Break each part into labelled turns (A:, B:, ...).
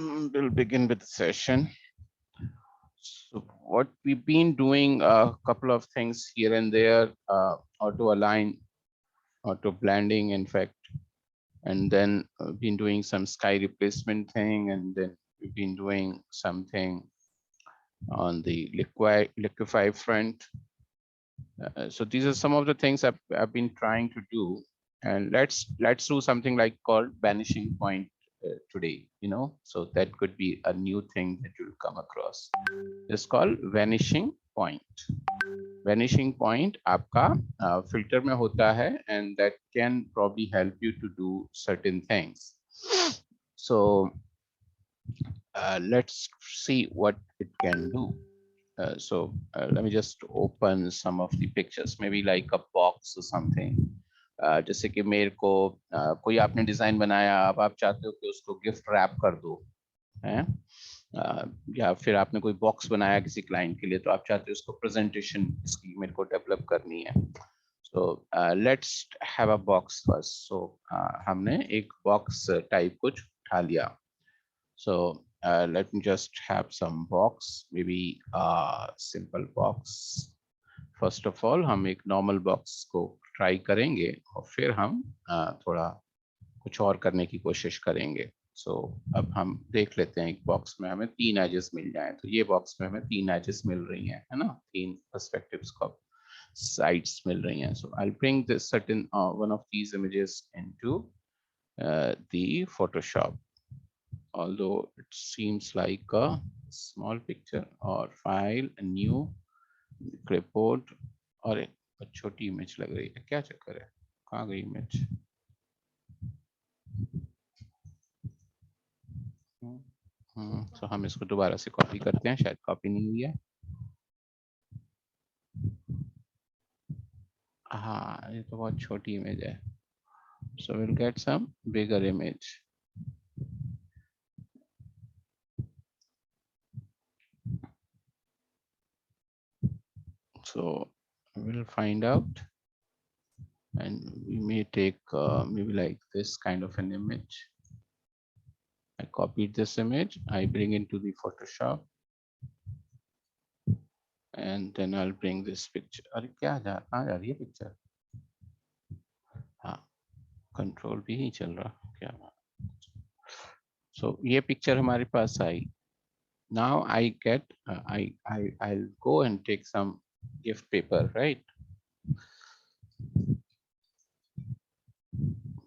A: We'll begin with the session. So what we've been doing, a couple of things here and there, auto align, auto blending, in fact, and then been doing some sky replacement thing, and then we've been doing something on the liquify front. So these are some of the things I've been trying to do, and let's do something like called vanishing point today. So that could be a new thing that you'll come across. It's called vanishing point. Vanishing point आपका filter में होता है, and that can probably help you to do certain things. So let's see what it can do. So let me just open some of the pictures, maybe like a box or something. जैसे कि मेरे को कोई आपने design बनाया, अब आप चाहते हो कि उसको गिफ्ट रैप कर दो, हैं? या फिर आपने कोई बॉक्स बनाया किसी क्लाइंट के लिए, तो आप चाहते हो उसको प्रेजेंटेशन इसकी मेरे को डेवलप करनी है. So let's have a box first. So हमने एक बॉक्स टाइप कुछ उठा लिया. So let me just have some box, maybe a simple box. First of all, हम एक normal box को try करेंगे और फिर हम थोड़ा कुछ और करने की कोशिश करेंगे. So अब हम देख लेते हैं एक बॉक्स में हमें 3 एजेस मिल जाएं. तो ये बॉक्स में हमें 3 एजेस मिल रही हैं, है ना, 3 पर्सपेक्टिव्स को साइड्स मिल रही हैं. So I'll bring this certain one of these images into the Photoshop. Although it seems like a small picture or file, a new clipboard, और एक छोटी इमेज लग रही है. क्या चक्कर है, कहाँ गई इमेज? तो हम इसको दोबारा से कॉपी करते हैं, शायद कॉपी नहीं हुई है. हाँ, ये तो बहुत छोटी इमेज है. So we'll get some bigger image. So we'll find out, and we may take maybe like this kind of an image. I copied this image, I bring into the Photoshop, and then I'll bring this picture. अरे क्या कहाँ जा रही है picture? हाँ, control भी नहीं चल रहा क्या? So ये पिक्चर हमारे पास आई. Now I get I'll go and take some gift paper, right?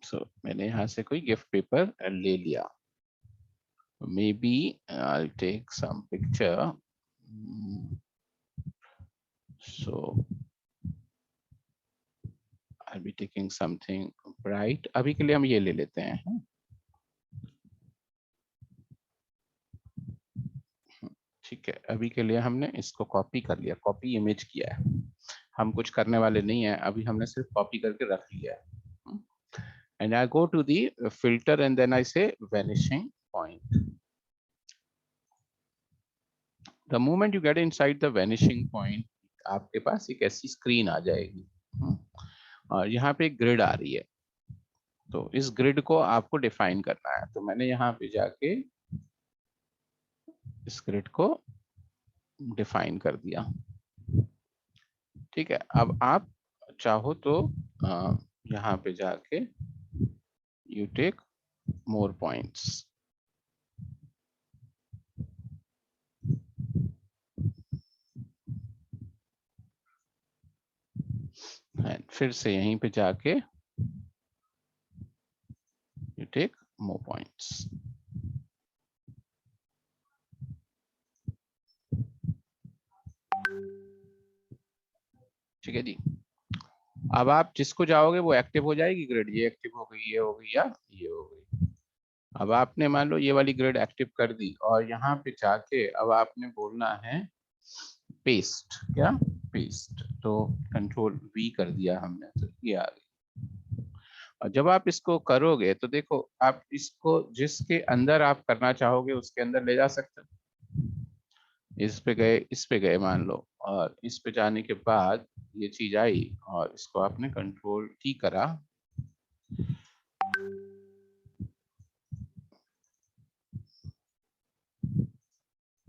A: So मैंने यहाँ से कोई gift paper ले लिया. Maybe I'll take some picture. So I'll be taking something bright. अभी के लिए हम ये ले लेते हैं. ठीक है, अभी के लिए हमने इसको कॉपी कर लिया, कॉपी इमेज किया है. हम कुछ करने वाले नहीं है, अभी हमने सिर्फ कॉपी करके रख लिया है. And I go to the filter and then I say vanishing point. The moment you get inside the vanishing point, आपके पास एक ऐसी स्क्रीन आ जाएगी और यहाँ पे एक ग्रिड आ रही है. तो इस ग्रिड को आपको डिफाइन करना है. तो मैंने यहाँ पे जाके इस ग्रिड को डिफाइन कर दिया. ठीक है, अब आप चाहो तो यहाँ पे जाके you take more points. And फिर से यहीं पे जाके you take more points. ठीक है जी. अब आप जिसको जाओगे वो एक्टिव हो जाएगी ग्रिड. ये एक्टिव हो गई, ये हो गई, या ये हो गई. अब आपने मान लो ये वाली ग्रिड एक्टिव कर दी और यहाँ पे जाके अब आपने बोलना है पेस्ट. क्या पेस्ट? तो कंट्रोल V कर दिया हमने, तो ये आ गई. और जब आप इसको करोगे तो देखो, आप इसको जिसके अंदर आप करना चाहोगे उसके अंदर ले जा सकते हो. इस पे गए मान लो, और इस पे जाने के बाद ये चीज आई और इसको आपने कंट्रोल T करा.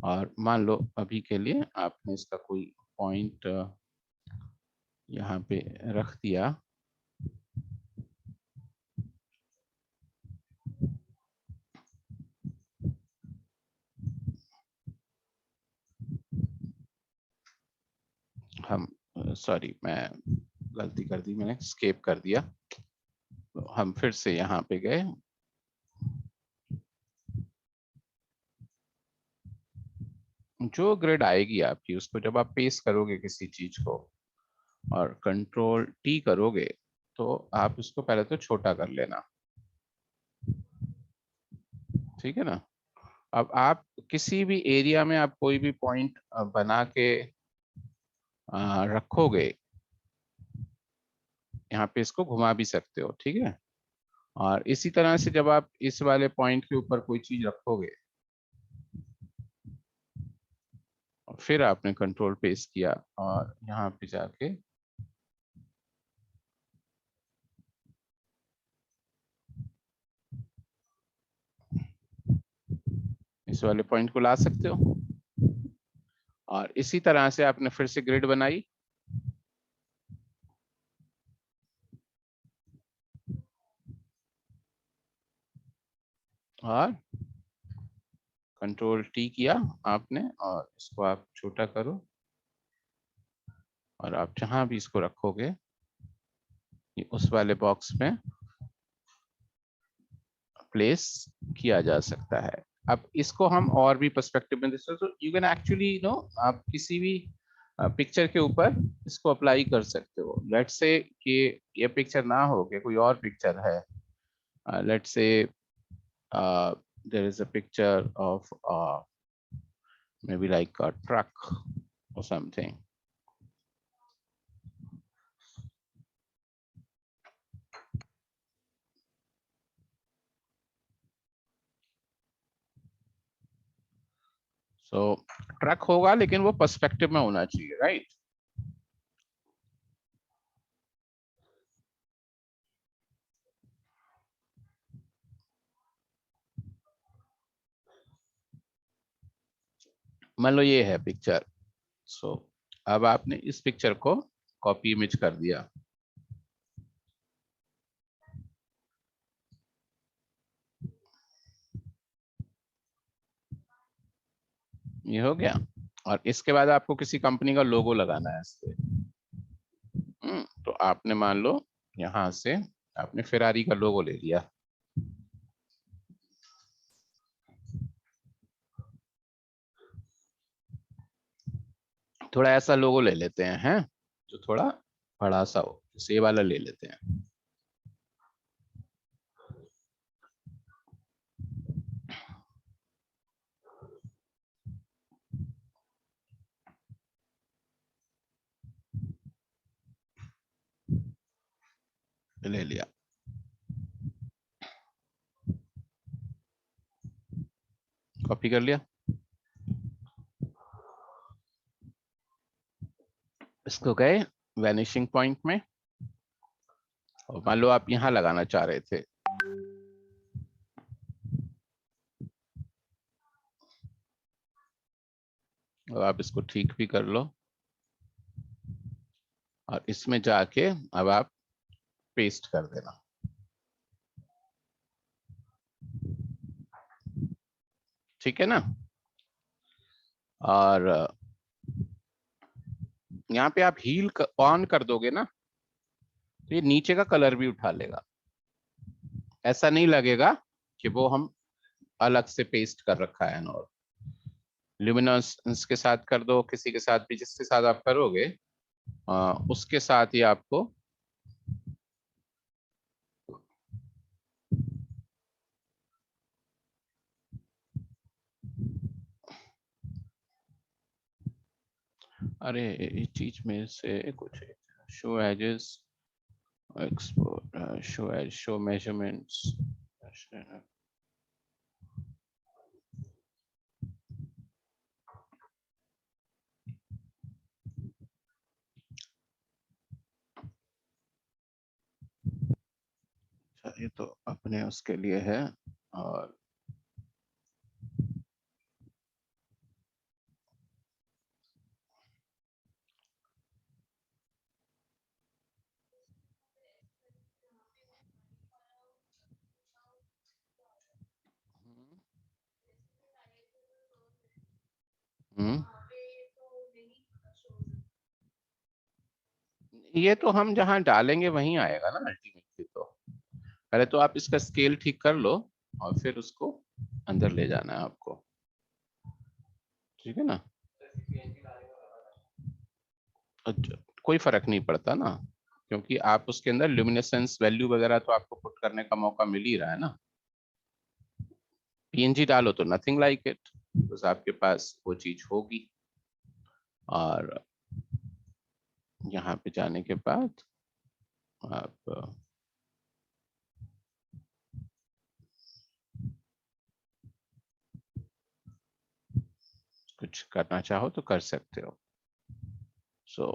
A: और मान लो अभी के लिए आपने इसका कोई पॉइंट यहाँ पे रख दिया, हम सॉरी मैं गलती कर दी, मैंने स्केप कर दिया, तो हम फिर से यहाँ पे गए, जो ग्रिड आएगी आपकी उसको जब आप पेस्ट करोगे किसी चीज को और कंट्रोल टी करोगे तो आप उसको पहले तो छोटा कर लेना, ठीक है ना। अब आप किसी भी एरिया में आप कोई भी पॉइंट बना के रखोगे, यहाँ पे इसको घुमा भी सकते हो, ठीक है। और इसी तरह से जब आप इस वाले पॉइंट के ऊपर कोई चीज रखोगे, फिर आपने कंट्रोल पेस्ट किया और यहाँ पे जाके इस वाले पॉइंट को ला सकते हो। और इसी तरह से आपने फिर से ग्रिड बनाई, और कंट्रोल टी किया आपने और इसको आप छोटा करो, और आप जहां भी इसको रखोगे ये उस वाले बॉक्स में प्लेस किया जा सकता है। अब इसको हम और भी पर्सपेक्टिव में देख सकते, तो यू कैन एक्चुअली आप किसी भी पिक्चर के ऊपर इसको अप्लाई कर सकते हो। लेट्स से कि ये पिक्चर ना हो के कोई और पिक्चर है, let's say there is a picture of maybe like a truck or something. So truck होगा लेकिन वो पर्सपेक्टिव में होना चाहिए, राइट। मान लो ये है पिक्चर, सो अब आपने इस पिक्चर को कॉपी इमेज कर दिया, ये हो गया। और इसके बाद आपको किसी कंपनी का लोगो लगाना है इस पे। तो आपने मान लो यहाँ से आपने फेरारी का लोगो ले लिया, थोड़ा ऐसा लोगो ले लेते हैं जो थोड़ा बड़ा सा हो, जैसे ये वाला ले लेते हैं। ले लिया, कॉपी कर लिया, इसको गए वैनिशिंग पॉइंट में, और मान लो आप यहाँ लगाना चाह रहे थे, और आप इसको ठीक भी कर लो, और इसमें जाके अब आप पेस्ट कर देना। ठीक है ना। और यहाँ पे आप हील ऑन कर दोगे ना, तो ये नीचे का कलर भी उठा लेगा, ऐसा नहीं लगेगा कि वो हम अलग से पेस्ट कर रखा है। और ल्यूमिनस के साथ कर दो, किसी के साथ भी, जिसके साथ आप करोगे उसके साथ ही आपको अरे इस चीज में से कुछ show edges, export, show edge, show measurements, ये तो अपने उसके लिए है। और ये तो हम जहाँ डालेंगे वहीं आएगा ना अल्टीमेटली। तो पहले तो आप इसका स्केल ठीक कर लो और फिर उसको अंदर ले जाना है आपको, ठीक है ना। अच्छा, कोई फर्क नहीं पड़ता ना, क्योंकि आप उसके अंदर ल्यूमिनेसेंस वैल्यू वगैरह तो आपको पुट करने का मौका मिल ही रहा है ना। पीएनजी डालो तो नथिंग लाइक इट, बस आपके पास वो चीज होगी। और यहाँ पे जाने के बाद आप कुछ करना चाहो तो कर सकते हो। So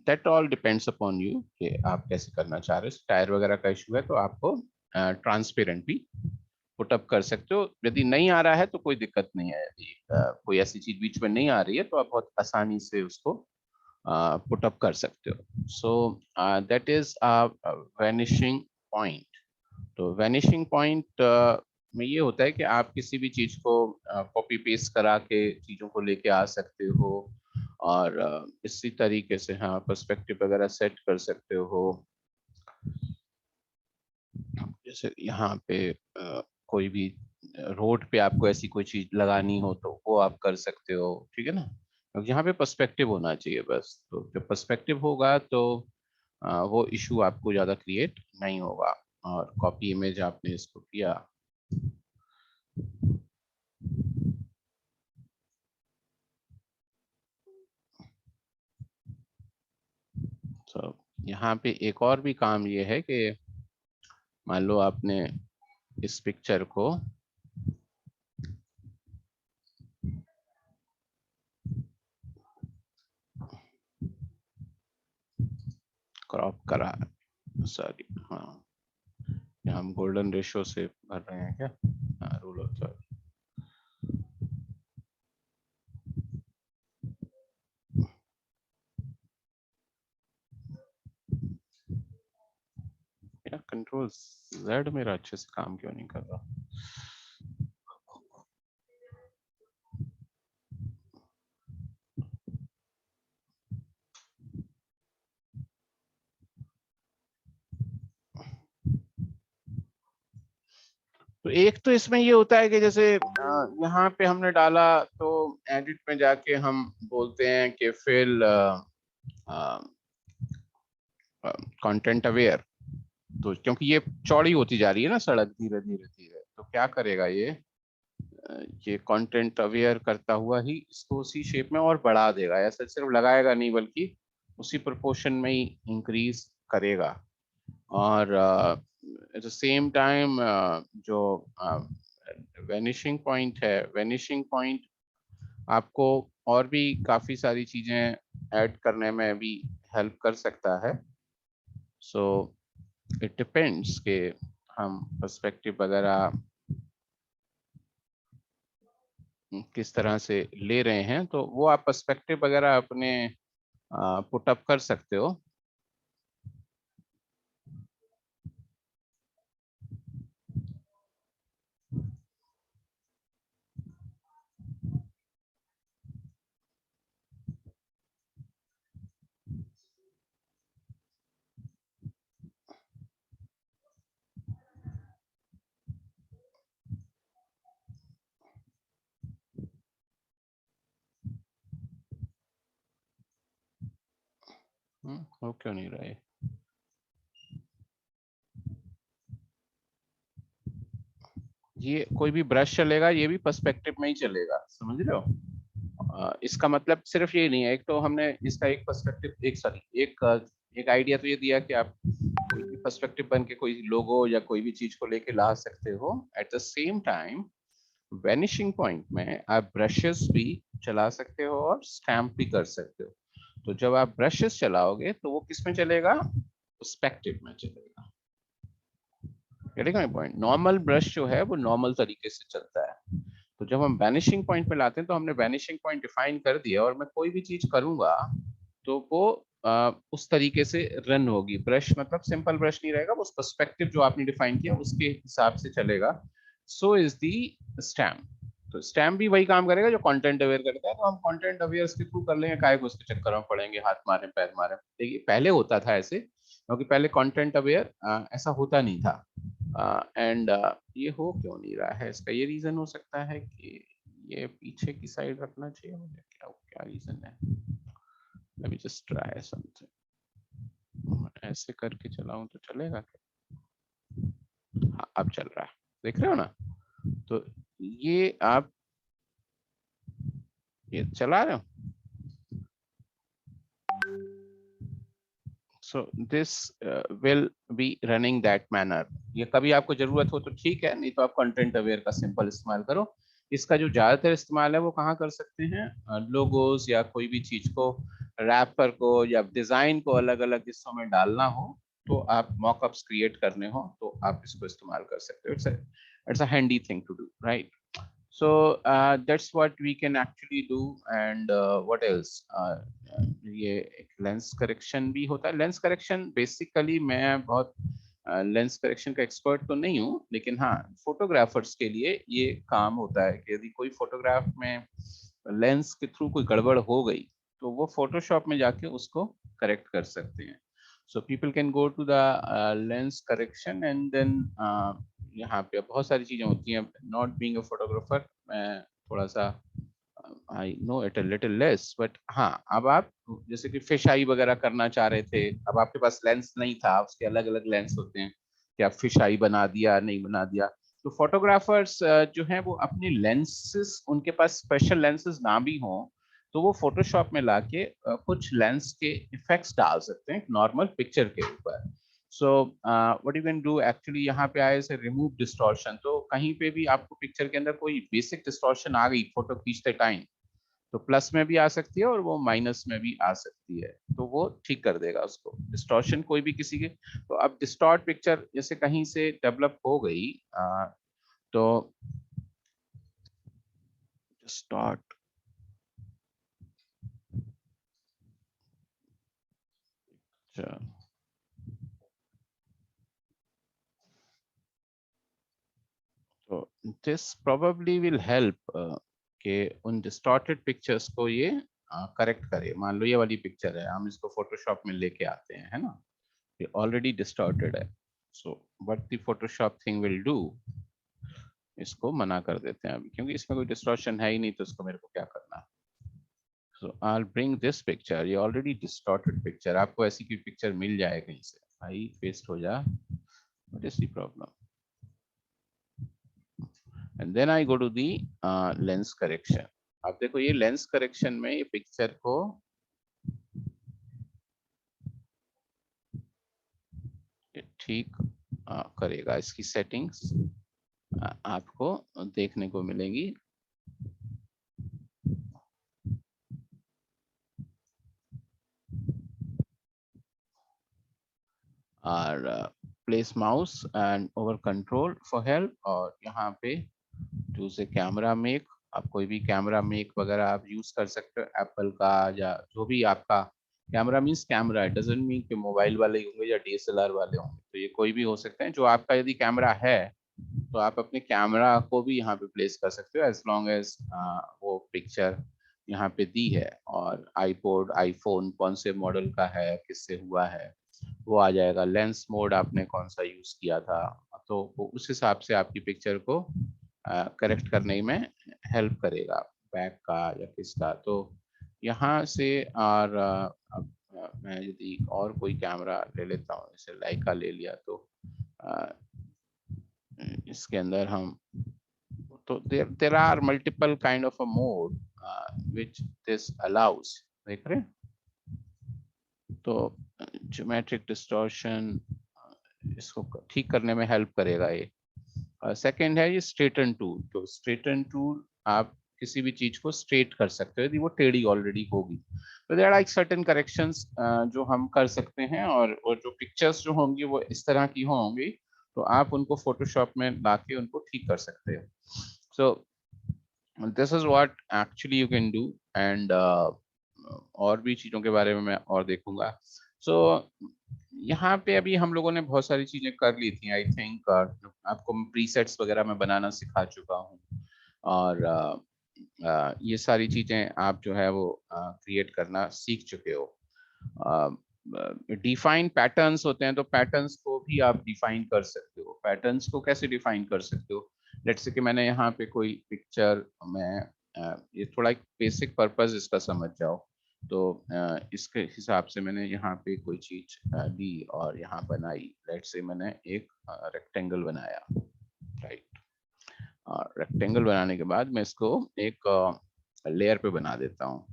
A: that all depends upon you कि आप कैसे करना चाह रहे हो। टायर वगैरह का इशू है तो आपको ट्रांसपेरेंट भी पुटअप कर सकते हो। यदि नहीं आ रहा है तो कोई दिक्कत नहीं है। यदि कोई ऐसी चीज बीच में नहीं आ रही है तो आप बहुत आसानी से उसको पुटअप कर सकते हो। So that is vanishing point. तो वैनिशिंग पॉइंट में ये होता है कि आप किसी भी चीज को कॉपी पेस्ट करा के चीजों को लेके आ सकते हो, और इसी तरीके से हाँ पर्सपेक्टिव वगैरह सेट कर सकते हो। जैसे यहाँ पे कोई भी रोड पे आपको ऐसी कोई चीज लगानी हो तो वो आप कर सकते हो, ठीक है ना। क्योंकि यहाँ पे पर्सपेक्टिव होना चाहिए बस। तो जब पर्सपेक्टिव होगा तो वो इशू आपको ज्यादा क्रिएट नहीं होगा। और कॉपी इमेज आपने इसको किया, तो यहाँ पे एक और भी काम ये है कि मान लो आपने इस पिक्चर को क्रॉप करा, सॉरी हाँ, यहाँ हम गोल्डन रेशो से भर रहे हैं क्या, हाँ रूल ऑफ थर्ड। यार कंट्रोल जेड मेरा अच्छे से काम क्यों नहीं कर रहा। तो एक तो इसमें ये होता है कि जैसे यहाँ पे हमने डाला तो एडिट में जाके हम बोलते हैं कि फिल कंटेंट अवेयर। तो क्योंकि ये चौड़ी होती जा रही है ना सड़क धीरे धीरे धीरे, तो क्या करेगा ये कंटेंट अवेयर करता हुआ ही इसको उसी शेप में और बढ़ा देगा। ऐसा सिर्फ लगाएगा नहीं बल्कि उसी प्रोपोर्शन में ही इंक्रीज करेगा। और एट द सेम टाइम जो वैनिशिंग पॉइंट है, वैनिशिंग पॉइंट आपको और भी काफी सारी चीजें ऐड करने में भी हेल्प कर सकता है। सो इट डिपेंड्स कि हम पर्सपेक्टिव वगैरह किस तरह से ले रहे हैं, तो वो आप पर्सपेक्टिव वगैरह अपने पुटअप कर सकते हो। हो क्यों नहीं रहे। ये कोई भी ब्रश चलेगा, ये भी पर्सपेक्टिव में ही चलेगा, समझ रहे हो। इसका मतलब सिर्फ ये नहीं है। एक तो हमने इसका एक पर्सपेक्टिव, एक सॉरी एक आइडिया तो ये दिया कि आप कोई भी पर्सपेक्टिव बन के कोई लोगो या कोई भी चीज को लेके ला सकते हो। At the same time vanishing point में आप ब्रशेस भी चला सकते हो और स्टैम्प भी कर सकते हो। तो जब आप ब्रशेस चलाओगे तो वो किस में चलेगा, पर्सपेक्टिव में चलेगा। Getting my point. Normal brush जो है वो नॉर्मल तरीके से चलता है। तो जब हम वैनिशिंग पॉइंट पे लाते हैं तो हमने वैनिशिंग पॉइंट डिफाइन कर दिया, और मैं कोई भी चीज करूंगा तो वो उस तरीके से रन होगी। ब्रश मतलब सिंपल ब्रश नहीं रहेगा, वो उस पर्सपेक्टिव जो आपने डिफाइन किया उसके हिसाब से चलेगा। So is the stamp. तो स्टैम्प भी वही काम करेगा जो कंटेंट अवेयर करता है, तो हम कंटेंट अवेयर के थ्रू कर लेंगे, काहे को उसके चक्कर में पड़ेंगे, हाथ मारे पैर मारे। देखिए पहले होता था ऐसे, क्योंकि पहले कंटेंट अवेयर ऐसा होता नहीं था। एंड ये हो क्यों नहीं रहा है, इसका ये रीजन हो सकता है कि ये पीछे की साइड रखना चाहिए मुझे, क्या क्या रीजन है। Let me just try something, ऐसे करके चलाऊं तो चलेगा क्या? हाँ अब चल रहा है, देख रहे हो ना। तो ये आप ये चला रहे हो, so this will be running that manner। ये कभी आपको जरूरत हो तो ठीक है, नहीं तो आप कंटेंट अवेयर का सिंपल इस्तेमाल करो। इसका जो ज्यादातर इस्तेमाल है वो कहाँ कर सकते हैं, लोगोस या कोई भी चीज को, रैपर को या डिजाइन को अलग अलग हिस्सों में डालना हो, तो आप मॉकअप्स क्रिएट करने हो तो आप इसको इस्तेमाल कर सकते हो। It's a handy thing to do, right. So that's what we can actually do। And what else, ये एक लेंस करेक्शन भी होता है। लेंस करेक्शन बेसिकली मैं बहुत लेंस करेक्शन का एक्सपर्ट तो नहीं हूँ, लेकिन हाँ फोटोग्राफर्स के लिए ये काम होता है कि यदि कोई फोटोग्राफ में लेंस के थ्रू कोई गड़बड़ हो गई, तो वो फोटोशॉप में जाके उसको करेक्ट कर सकते हैं। So people can go to the lens correction and then यहाँ पे बहुत सारी चीजें होती हैं। नॉट बीइंग अ फोटोग्राफर, मैं थोड़ा सा I know it a little less, but हाँ अब आप जैसे कि फिश आई वगैरह करना चाह रहे थे, अब आपके पास लेंस नहीं था, उसके अलग अलग लेंस होते हैं कि आप फिश आई बना दिया नहीं बना दिया। तो फोटोग्राफर्स जो हैं वो अपने लेंसेस, उनके पास स्पेशल लेंसेस ना भी हों, तो वो फोटोशॉप में लाके कुछ लेंस के इफेक्ट्स डाल सकते हैं नॉर्मल पिक्चर के ऊपर। So what you can do actually, यहाँ पे आए से रिमूव डिस्टॉर्शन। तो कहीं पे भी आपको पिक्चर के अंदर कोई बेसिक डिस्टॉर्शन आ गई फोटो खींचते टाइम, तो प्लस में भी आ सकती है और वो माइनस में भी आ सकती है, तो वो ठीक कर देगा उसको, डिस्टॉर्शन कोई भी किसी के। तो अब डिस्टॉर्ट पिक्चर जैसे कहीं से डेवलप हो गई, तो डिस्टॉर्ट, तो दिस प्रोबेबली विल हेल्प कि उन डिस्टॉर्टेड पिक्चर्स को ये करेक्ट करे। मान लो ये वाली पिक्चर है, हम इसको फोटोशॉप में लेके आते हैं, है ना, ये ऑलरेडी डिस्टॉर्टेड है। So what the Photoshop thing will do, इसको मना कर देते हैं अभी, क्योंकि इसमें कोई डिस्टॉर्शन है ही नहीं, तो इसको मेरे को क्या करना है। So I will bring this picture, ये ऑलरेडी डिस्टॉर्टेड पिक्चर, आपको ऐसी कोई पिक्चर मिल जाए कहीं से, भाई पेस्ट हो जा, what is the problem. And then I go to the lens correction. अब देखो ये लेंस करेक्शन में ये पिक्चर को ठीक करेगा, इसकी सेटिंग्स आपको देखने को मिलेंगी। और place mouse and over control for help, और यहाँ पे चूज ए कैमरा मेक, आप कोई भी कैमरा मेक वगैरह आप यूज कर सकते हो, एप्पल का या जो भी आपका camera means camera, it doesn't mean कि मोबाइल वाले होंगे या डीएसएलआर वाले होंगे, तो ये कोई भी हो सकते हैं। जो आपका यदि कैमरा है तो आप अपने कैमरा को भी यहाँ पे प्लेस कर सकते हो, एज लॉन्ग एज वो पिक्चर यहाँ पे दी है, और आईपोड आईफोन कौन से मॉडल का है, किससे हुआ है, वो आ जाएगा। लेंस मोड आपने कौन सा यूज किया था, तो वो उस हिसाब से आपकी पिक्चर को करेक्ट करने में हेल्प करेगा, बैक का या किसका। तो यहाँ से, और अब मैं यदि और कोई कैमरा ले लेता हूँ, जैसे लाइका ले लिया, तो इसके अंदर हम, तो there are multiple kind of a mode which this allows, देख रहे हैं। तो ज्योमेट्रिक डिस्टॉर्शन, इसको ठीक करने में हेल्प करेगा ये। सेकंड है ये स्ट्रेटन टूल, तो स्ट्रेटन टूल आप किसी भी चीज को स्ट्रेट कर सकते हो यदि वो टेढ़ी ऑलरेडी होगी, तो देयर आर सर्टेन करेक्शंस जो हम कर सकते हैं, और जो पिक्चर्स जो होंगी वो इस तरह की होंगी, तो आप उनको फोटोशॉप में लाके उनको ठीक कर सकते हो। So this is what actually you can do, and और भी चीजों के बारे में मैं और देखूंगा। सो यहाँ पे अभी हम लोगों ने बहुत सारी चीजें कर ली थी, आई थिंक आपको प्रीसेट्स वगैरह मैं बनाना सिखा चुका हूँ, और ये सारी चीजें आप जो है वो क्रिएट करना सीख चुके हो। डिफाइन पैटर्न्स होते हैं, तो पैटर्न्स को भी आप डिफाइन कर सकते हो। पैटर्न्स को कैसे डिफाइन कर सकते हो? लेट्स से कि मैंने यहाँ पे कोई पिक्चर में ये थोड़ा एक बेसिक पर्पस इसका समझ जाओ, तो इसके हिसाब से मैंने यहाँ पे कोई चीज ली और यहाँ बनाई। लेट्स से मैंने एक रेक्टेंगल बनाया, राइट। रेक्टेंगल बनाने के बाद मैं इसको एक लेयर पे बना देता हूँ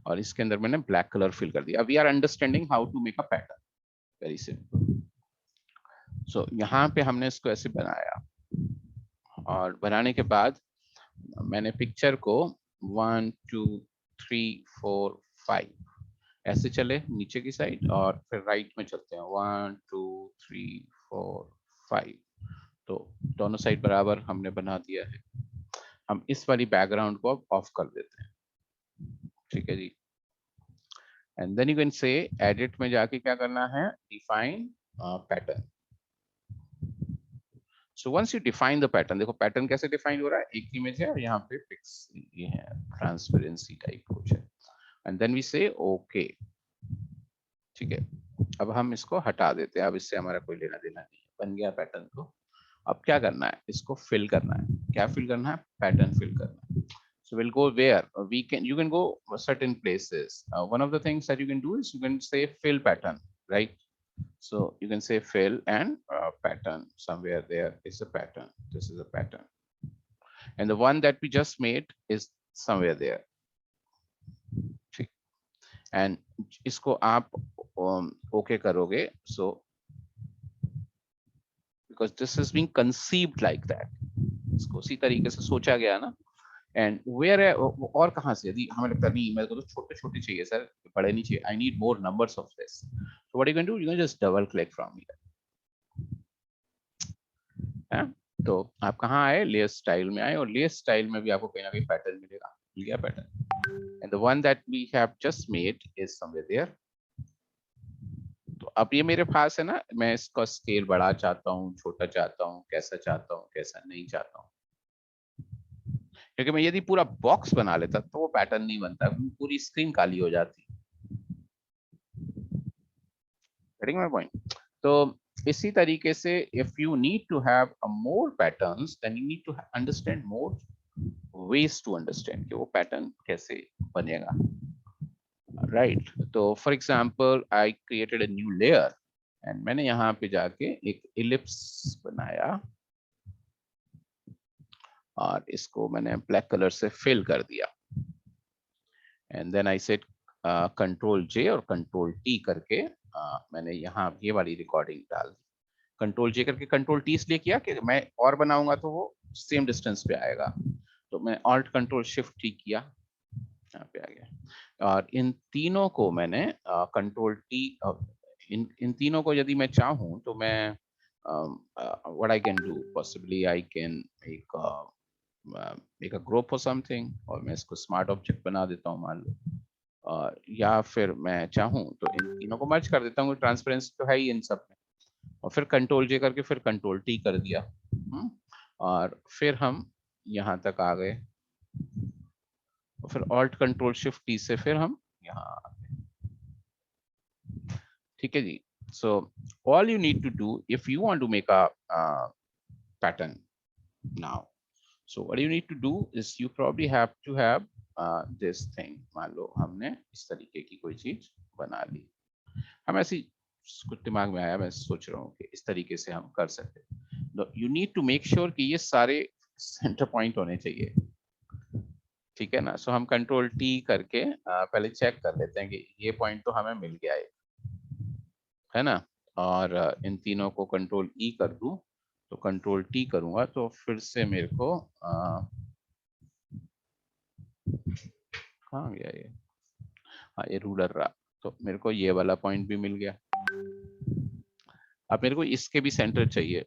A: और इसके अंदर मैंने ब्लैक कलर फिल कर दिया। We are understanding how to make a pattern, very simple. So यहाँ पे हमने इसको ऐसे बनाया और बनाने के बाद मैंने पिक्चर को 1 2 3 4 5 ऐसे चले नीचे की साइड और फिर राइट में चलते हैं 1 2 3 4 5। तो दोनों साइड बराबर हमने बना दिया है। हम इस वाली बैकग्राउंड को अब ऑफ कर देते हैं, ठीक है जी। And then you can say edit में जाके क्या करना है, define pattern. So once you define the pattern, देखो पैटर्न कैसे डिफाइन हो रहा है, एक इमेज है और यहाँ पे पिक्स ये है, ट्रांसपेरेंसी टाइप कुछ है, एंड देन वी से ओके, ठीक है। अब हम इसको हटा देते हैं, अब इससे हमारा कोई लेना देना नहीं है, बन गया पैटर्न। को अब क्या करना है, इसको फिल करना है। क्या फिल करना है? पैटर्न फिल करना है। So we'll go where you can go certain places. One of the things that you can do is you can say fill pattern, right? So you can say fill and pattern. Somewhere there is a pattern. This is a pattern, and the one that we just made is somewhere there. ठीक, and इसको आप okay करोगे, so because this is being conceived like that, इसको उसी तरीके से सोचा गया ना। एंड वेयर है और कहाँ से, यदि हमें लगता नहीं मेरे को तो छोटे छोटे चाहिए सर, बड़े नहीं चाहिए, I need more numbers of this, so what you can do, you can just double click from here. तो आप कहाँ आए, लेयर स्टाइल में आए, और लेयर स्टाइल में भी आपको कहीं ना कहीं पैटर्न मिलेगा। मिल गया pattern, and the one that we have just made is somewhere there. तो अब ये मेरे पास है ना, मैं इसका स्केल बड़ा चाहता हूँ, छोटा चाहता हूँ, कैसा चाहता हूँ, कैसा नहीं चाहता हूँ। क्योंकि मैं यदि पूरा बॉक्स बना लेता तो वो पैटर्न नहीं बनता, पूरी स्क्रीन काली हो जाती। Getting my point? तो इसी तरीके से if you need to have a more patterns, then you need to understand more ways to understand कि वो पैटर्न कैसे बनेगा, राइट। तो for example I created a new layer and मैंने यहाँ पे जाके एक इलिप्स बनाया और इसको मैंने ब्लैक कलर से फिल कर दिया, and then I set control J और कंट्रोल टी करके मैंने यहाँ ये वाली रिकॉर्डिंग डाल दी। कंट्रोल जे करके कंट्रोल टी इसलिए किया कि मैं और बनाऊंगा तो वो सेम डिस्टेंस पे आएगा, तो मैं ऑल्ट कंट्रोल शिफ्ट टी किया, यहाँ पे आ गया। और इन तीनों को मैंने कंट्रोल टी, इन तीनों को यदि मैं चाहूँ तो मैं what I can do, possibly I can एक ग्रुप और समथिंग, और मैं इसको स्मार्ट ऑब्जेक्ट बना देता हूँ मान लो, या फिर मैं चाहूँ तो इन तीनों को मर्ज कर देता हूँ, ट्रांसपेरेंसी तो है ही इन सब में, और फिर कंट्रोल जे करके फिर कंट्रोल टी कर दिया। और फिर हम यहाँ तक आ गए, और फिर ऑल्ट कंट्रोल शिफ्ट टी से फिर हम यहाँ आ गए, ठीक है जी। So all you need to do if you want to make a pattern now, so what you need to do is you probably have to have this thing। मान लो हमने इस तरीके की कोई चीज बना ली, हम ऐसी कुछ दिमाग में आया, मैं सोच रहा हूँ कि इस तरीके से हम कर सकते हैं। You need to make sure कि ये सारे सेंटर पॉइंट होने चाहिए, ठीक है ना। सो हम कंट्रोल टी करके पहले चेक कर लेते हैं कि ये पॉइंट तो हमें मिल गया है ना, और इन तीनों को कंट्रोल ई कर दूं, तो कंट्रोल टी करूंगा तो फिर से मेरे को कहाँ गया ये, हाँ ये रूलर रहा, तो मेरे को ये वाला पॉइंट भी मिल गया। अब मेरे को इसके भी सेंटर चाहिए,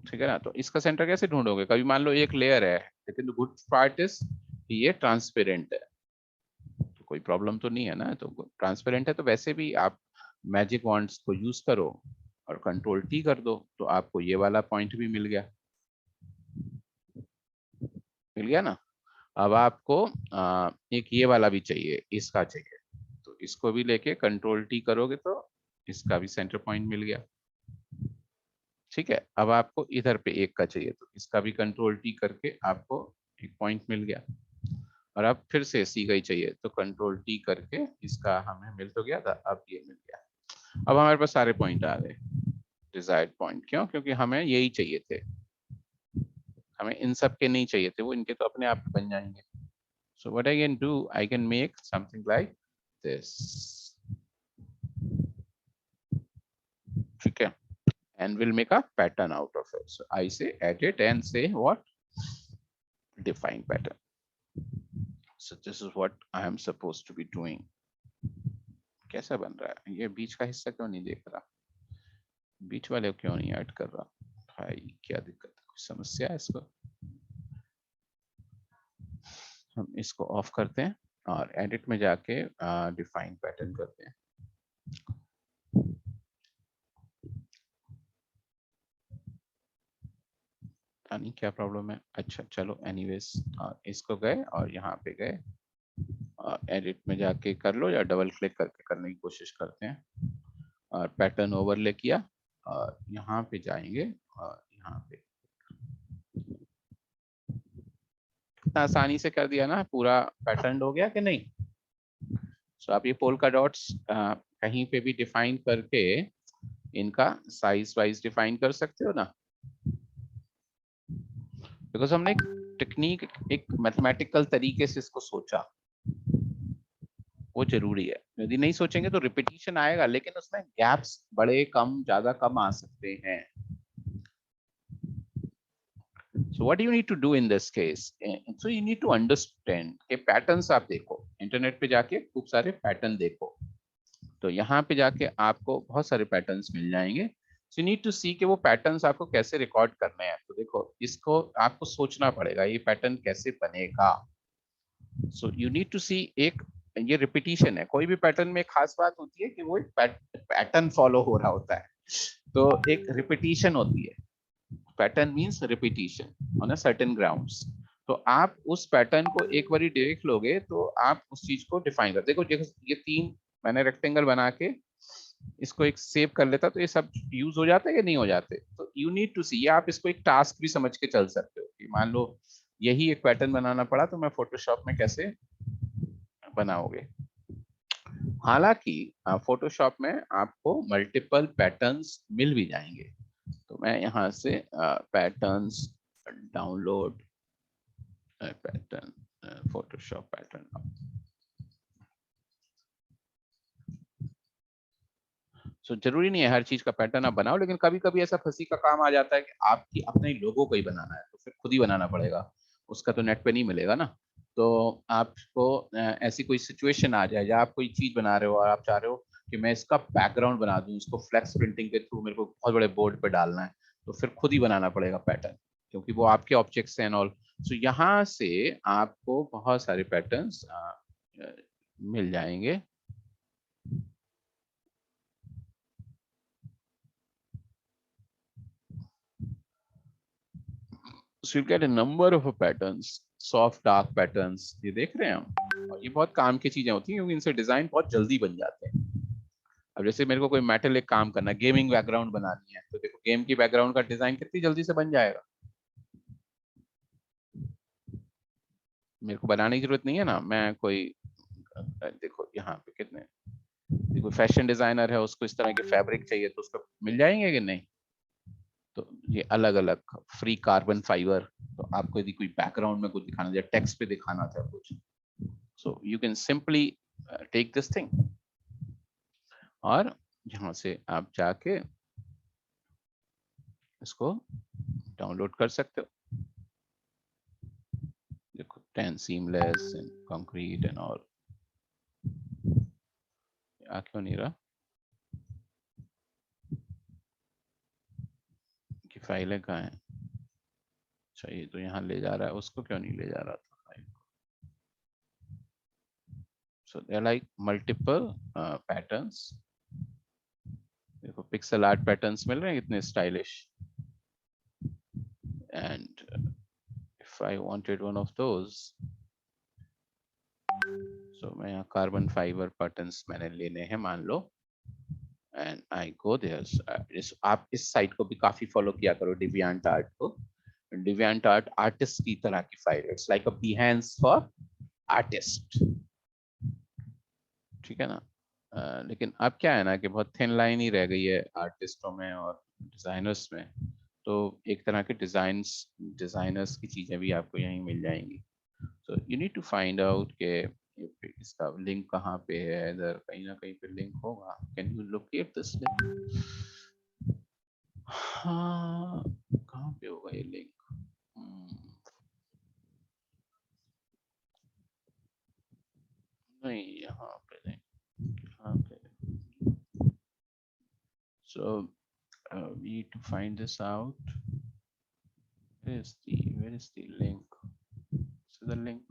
A: ठीक है ना। तो इसका सेंटर कैसे ढूंढोगे, कभी मान लो एक लेयर है लेकिन गुड पार्ट इज ये ट्रांसपेरेंट है, तो कोई प्रॉब्लम तो नहीं है ना। तो ट्रांसपेरेंट है तो वैसे भी आप मैजिक वॉन्ड्स को यूज करो और कंट्रोल टी कर दो, तो आपको ये वाला पॉइंट भी मिल गया। मिल गया ना। अब आपको एक ये वाला भी चाहिए, इसका चाहिए, तो इसको भी लेके कंट्रोल टी करोगे तो इसका भी सेंटर पॉइंट मिल गया। ठीक है, अब आपको इधर पे एक का चाहिए तो इसका भी कंट्रोल टी करके आपको एक पॉइंट मिल गया। और अब फिर से सी का ही चाहिए तो कंट्रोल टी करके इसका हमें मिल तो गया था, अब ये मिल गया। अब हमारे पास सारे पॉइंट आ गए डिजायर्ड पॉइंट। क्यों? क्योंकि हमें यही चाहिए थे, हमें इन सब के नहीं चाहिए थे, वो इनके तो अपने आप बन जाएंगे। So what I can do, I can make something like this. ठीक है, and we'll make a pattern out of it. So I say edit and say what? Define pattern. So this is what I am supposed to be doing. कैसा बन रहा है? ये बीच का हिस्सा क्यों नहीं देख रहा? बीच वाले को क्यों नहीं ऐड कर रहा? भाई क्या दिक्कत है? कोई समस्या है इसको? हम इसको ऑफ करते हैं और एडिट में जाके डिफाइन पैटर्न करते हैं। पता नहीं क्या प्रॉब्लम है। अच्छा चलो एनीवेज, इसको गए और यहाँ पे गए और एडिट में जाके कर लो या डबल क्लिक करके करने की कोशिश करते हैं। और पैटर्न ओवरले किया और यहाँ पे जाएंगे और यहाँ पे कितना आसानी से कर दिया ना, पूरा पैटर्न हो गया कि नहीं। सो आप ये पोल्का डॉट्स कहीं पे भी डिफाइन करके इनका साइज वाइज डिफाइन कर सकते हो ना, बिकॉज हमने एक टेक्निक, एक मैथमेटिकल तरीके से इसको सोचा, वो जरूरी है। यदि नहीं सोचेंगे तो रिपीटिशन आएगा, लेकिन उसमें गैप्स बड़े कम ज्यादा कम आ सकते हैं। So what do you need to do in this case? So you need to understand कि पैटर्न्स आप देखो, इंटरनेट पे जाके खूब सारे पैटर्न देखो, तो यहाँ पे जाके आपको बहुत सारे पैटर्न्स मिल जाएंगे। सो यू नीड टू सी कि वो पैटर्न्स आपको कैसे रिकॉर्ड करने हैं। तो देखो इसको आपको सोचना पड़ेगा ये पैटर्न कैसे बनेगा। सो यू नीड टू सी, एक ये रिपीटिशन है। कोई भी पैटर्न में एक खास बात होती है कि वो एक पैटर्न फॉलो हो रहा होता है, तो एक रिपीटिशन होती है। Pattern means repetition on a certain grounds. तो आप उस पैटर्न को एक बार देख लोगे तो आप उस चीज को डिफाइन कर देखो। ये तीन मैंने रेक्टेंगल बना के इसको एक सेव कर लेता तो ये सब यूज हो जाते कि नहीं हो जाते। तो यू नीड टू सी, ये आप इसको एक टास्क भी समझ के चल सकते हो कि मान लो यही एक पैटर्न बनाना पड़ा तो मैं फोटोशॉप में कैसे बनाओगे। हालांकि फोटोशॉप में आपको मल्टीपल पैटर्न्स मिल भी जाएंगे। तो मैं यहाँ से patterns download pattern Photoshop pattern. So जरूरी नहीं है हर चीज का पैटर्न आप बनाओ, लेकिन कभी कभी ऐसा फंसी का काम आ जाता है कि आपकी अपने लोगों को ही बनाना है, तो फिर खुद ही बनाना पड़ेगा, उसका तो नेट पे नहीं मिलेगा ना। तो आपको ऐसी कोई सिचुएशन आ जाए या आप कोई चीज बना रहे हो और आप चाह रहे हो कि मैं इसका बैकग्राउंड बना दूं, इसको फ्लेक्स प्रिंटिंग के थ्रू मेरे को बहुत बड़े बोर्ड पे डालना है, तो फिर खुद ही बनाना पड़ेगा पैटर्न, क्योंकि वो आपके ऑब्जेक्ट्स हैं एंड ऑल। सो यहाँ से आपको बहुत सारे पैटर्न्स मिल जाएंगे। So you'll get a number of patterns, soft dark patterns, ये देख रहे हैं हम। और ये बहुत काम की चीजें होती हैं क्योंकि इनसे डिजाइन बहुत जल्दी बन जाते हैं। अब जैसे मेरे को कोई मेटल एक काम करना है, गेमिंग बैकग्राउंड बनानी है, तो देखो गेम की बैकग्राउंड का डिजाइन कितनी जल्दी से बन जाएगा। मेरे को बनाने की जरूरत नहीं है ना। मैं कोई देखो यहाँ पे कितने, देखो फैशन डिजाइनर है, उसको इस तरह के फैब्रिक चाहिए तो उसको मिल जाएंगे कि नहीं। तो ये अलग अलग फ्री कार्बन फाइबर, तो आपको यदि कोई बैकग्राउंड में कुछ दिखाना या टेक्स्ट पे दिखाना था कुछ, so you can simply take this thing और यहाँ से आप जाके इसको डाउनलोड कर सकते हो। देखो 10 seamless and concrete and all, आ क्यों नहीं रहा कि फाइलें कहाँ हैं। अच्छा ये तो यहाँ ले जा रहा है, उसको क्यों नहीं ले जा रहा था फाइल को। So they are like multiple patterns. देखो पिक्सल आर्ट पैटर्न्स मिल रहे हैं कितने stylish. And if I wanted one of those, so मैं यहाँ कार्बन फाइबर पैटर्न्स मैंने लेने हैं मान लो, एंड आई गो देयर। आप इस साइट को भी काफी फॉलो किया करो, डिविएंट आर्ट को। डिविएंट आर्ट आर्टिस्ट की तरह की file, it's like a बिहेंस for artist, ठीक है ना। लेकिन अब क्या है ना कि बहुत थिन लाइन ही रह गई है आर्टिस्टों में और डिजाइनर्स में, तो एक तरह के डिजाइनर्स की चीजें भी आपको यहीं मिल जाएंगी। So you need to find out के इसका लिंक कहाँ पे है, इधर कहीं ना कहीं पे लिंक होगा। Can you locate this link? हाँ, कहाँ पे होगा ये लिंक? नहीं, यहाँ पे नहीं, यहाँ पे। So we need to find this out. Where is the link? So the link.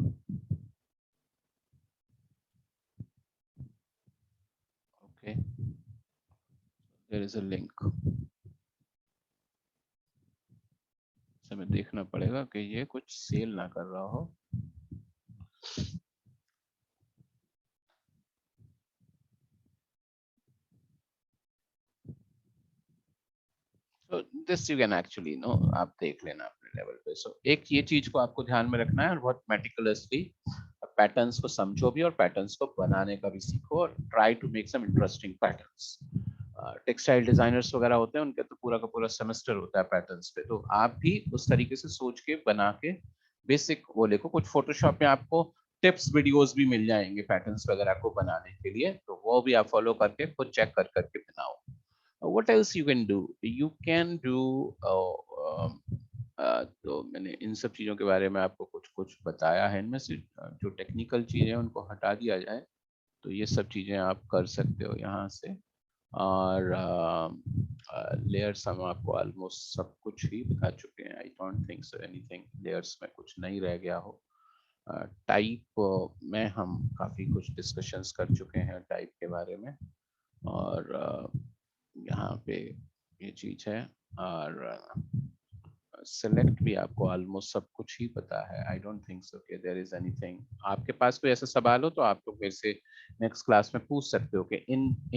A: Okay, there is a link. So हमें देखना पड़ेगा कि ये कुछ सेल ना कर रहा हो। So this you can actually know, आप देख लेना अपने लेवल पे। So एक ये चीज को आपको ध्यान में रखना है और बहुत मेटिकुलसली पैटर्न्स को समझो भी और पैटर्न्स को बनाने का भी सीखो और try to make some interesting patterns. Textile designers वगैरह होते हैं, उनके तो पूरा का पूरा सेमेस्टर होता है पैटर्न्स पे, तो आप भी उस तरीके से सोच के बना के बेसिक वो लिखो। कुछ फोटोशॉप में आपको टिप्स वीडियोस भी मिल जाएंगे पैटर्न्स वगैरह को बनाने के लिए, तो वो भी आप फॉलो करके खुद चेक कर करके बनाओ। what else you can do? You can do तो मैंने इन सब चीजों के बारे में आपको कुछ कुछ बताया है। इनमें से जो टेक्निकल चीजें उनको हटा दिया जाए तो ये सब चीजें आप कर सकते हो यहाँ से। और लेयर्स हम आपको ऑलमोस्ट सब कुछ ही बता चुके हैं। I don't think so anything layers में कुछ नहीं रह गया हो। टाइप में हम काफ़ी कुछ डिस्कशंस कर चुके हैं टाइप के बारे में, और यहाँ पे ये चीज़ है। और सेलेक्ट भी आपको ऑलमोस्ट सब कुछ ही पता है। आई डोंट थिंक सो कि देयर इज एनीथिंग। आपके पास कोई ऐसा सवाल हो तो आप लोग मेरे से नेक्स्ट क्लास में पूछ सकते हो कि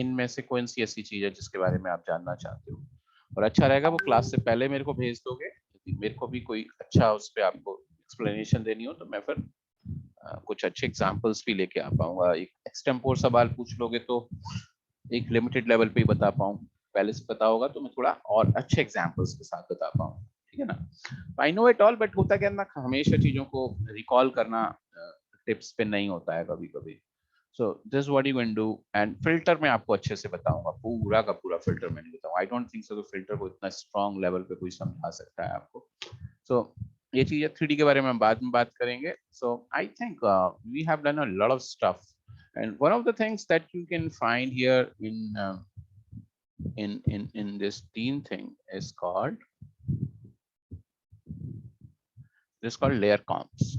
A: इनमें से कौन सी ऐसी चीज़ है जिसके बारे में आप जानना चाहते हो। और अच्छा रहेगा वो क्लास से पहले मेरे को भेज दोगे, यदि मेरे को भी कोई अच्छा उस पर आपको एक्सप्लेनेशन देनी हो तो मैं फिर कुछ अच्छे एग्जाम्पल्स भी लेके आ पाऊंगा। एक एक्सटेम्पोर सवाल पूछ लोगे तो एक लिमिटेड लेवल पे ही बता पाऊँ, पहले से पता होगा तो मैं थोड़ा और अच्छे एग्जाम्पल्स के साथ बता पाऊँ, ठीक है ना। I know it all, but होता क्या ना, हमेशा चीजों को रिकॉल करना टिप्स पे नहीं होता है कभी कभी। So this what you can do. And filter में आपको अच्छे से बताऊंगा, पूरा का पूरा फिल्टर में नहीं बताऊंगा। I don't think so filter को इतना स्ट्रॉन्ग लेवल पे कोई समझा सकता है आपको। सो ये चीज है। 3D के बारे में हम बाद में बात करेंगे। So I think we have done a lot of stuff, and one of the things that you can find here in this Dean thing is called layer comps.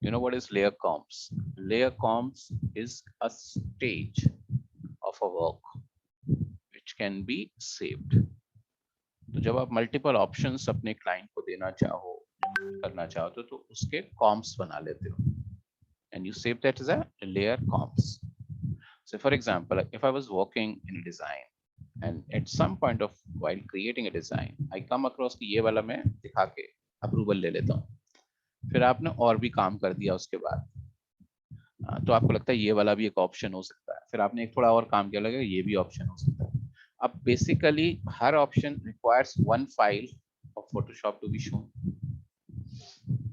A: You know what is layer comps? Layer comps is a stage of a work which can be saved. तो जब आप multiple options अपने client को देना चाहो, करना चाहो तो उसके कॉम्प्स बना लेते हो, and you save that as a layer comps. So for example, if I was working in a design and at some point of while creating a design, I come across कि ये वाला मैं दिखा के approval ले लेता हूँ, फिर आपने और भी काम कर दिया उसके बाद, तो आपको लगता है ये वाला भी एक ऑप्शन हो सकता है, फिर आपने एक थोड़ा और काम किया, लगा ये भी ऑप्शन हो सकता है। अब बेसिकली हर option requires one file of Photoshop to be shown,